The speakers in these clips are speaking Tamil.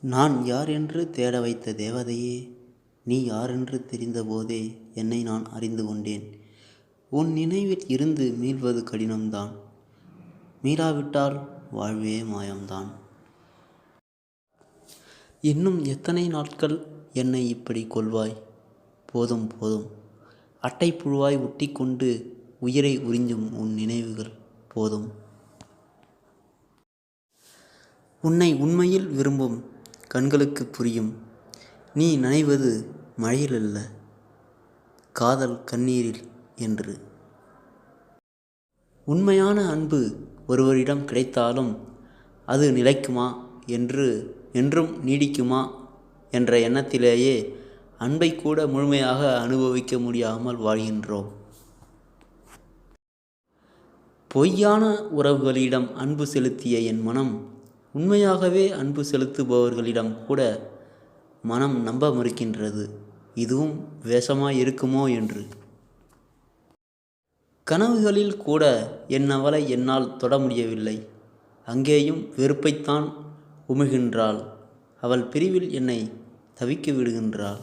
நான் யார் என்று தேட வைத்த தேவதையே, நீ யாரென்று தெரிந்தபோதே என்னை நான் அறிந்து கொண்டேன். உன் நினைவில் இருந்து மீள்வது கடினம்தான், மீளாவிட்டால் வாழ்வே மாயம்தான். இன்னும் எத்தனை நாட்கள் என்னை இப்படி கொள்வாய்? போதும் போதும், அட்டைப்புழுவாய் ஒட்டிக்கொண்டு உயிரை உறிஞ்சும் உன் நினைவுகள் போதும். உன்னை உண்மையில் விரும்பும் கண்களுக்கு புரியும், நீ நனைவது மழையிலல்ல, காதல் கண்ணீரில் என்று. உண்மையான அன்பு ஒருவரிடம் கிடைத்தாலும் அது நிலைக்குமா என்றும் நீடிக்குமா என்ற எண்ணத்திலேயே அன்பை கூட முழுமையாக அனுபவிக்க முடியாமல் வாழ்கின்றோம். பொய்யான உறவுகளிடம் அன்பு செலுத்திய என் மனம் உண்மையாகவே அன்பு செலுத்துபவர்களிடம் கூட மனம் நம்ப மறுக்கின்றது, இதுவும் வேஷமாய் இருக்குமோ என்று. கனவுகளில் கூட என் அவளை என்னால் தொட முடியவில்லை, அங்கேயும் வெறுப்பைத்தான் உமிழ்கின்றாள். அவள் பிரிவில் என்னை தவிக்க விடுகின்றாள்.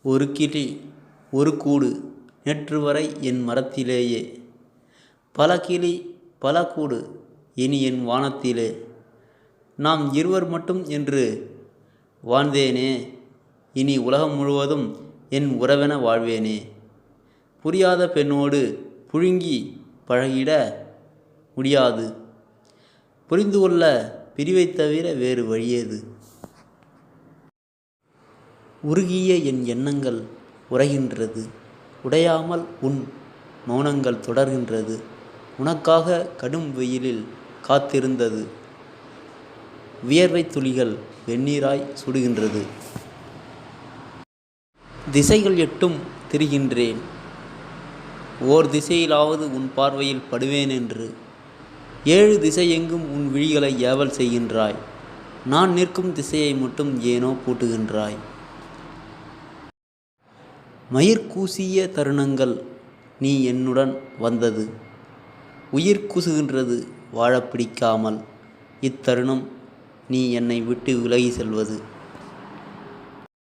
ஒரு கிளி ஒரு கூடு, நேற்று வரை என் மரத்திலேயே. பல கிளி பல கூடு, இனி என் வானத்திலே. நாம் இருவர் மட்டும் என்று வாழ்ந்தேனே, இனி உலகம் முழுவதும் என் உறவென வாழ்வேனே. புரியாத பெண்ணோடு புழுங்கி பழகிட முடியாது, புரிந்து கொள்ள பிரிவைத் தவிர வேறு வழியேது. உருகிய என் எண்ணங்கள் உறைகின்றது, உடையாமல் உன் மௌனங்கள் தொடர்கின்றது. உனக்காக கடும் வெயிலில் காத்திருந்தது, வியர்வை துளிகள் வெந்நீராய் சுடுகின்றது. திசைகள் எட்டும் திரிகின்றேன், ஓர் திசையிலாவது உன் பார்வையில் படுவேன் என்று. 7 திசையெங்கும் உன் விழிகளை ஏவல் செய்கின்றாய், நான் நிற்கும் திசையை மட்டும் ஏனோ பூட்டுகின்றாய். மயிர் கூசிய தருணங்கள் நீ என்னுடன் வந்தது, உயிர் கூசுகின்றது வாழ பிடிக்காமல். இத்தருணம் நீ என்னை விட்டு விலகி செல்வது.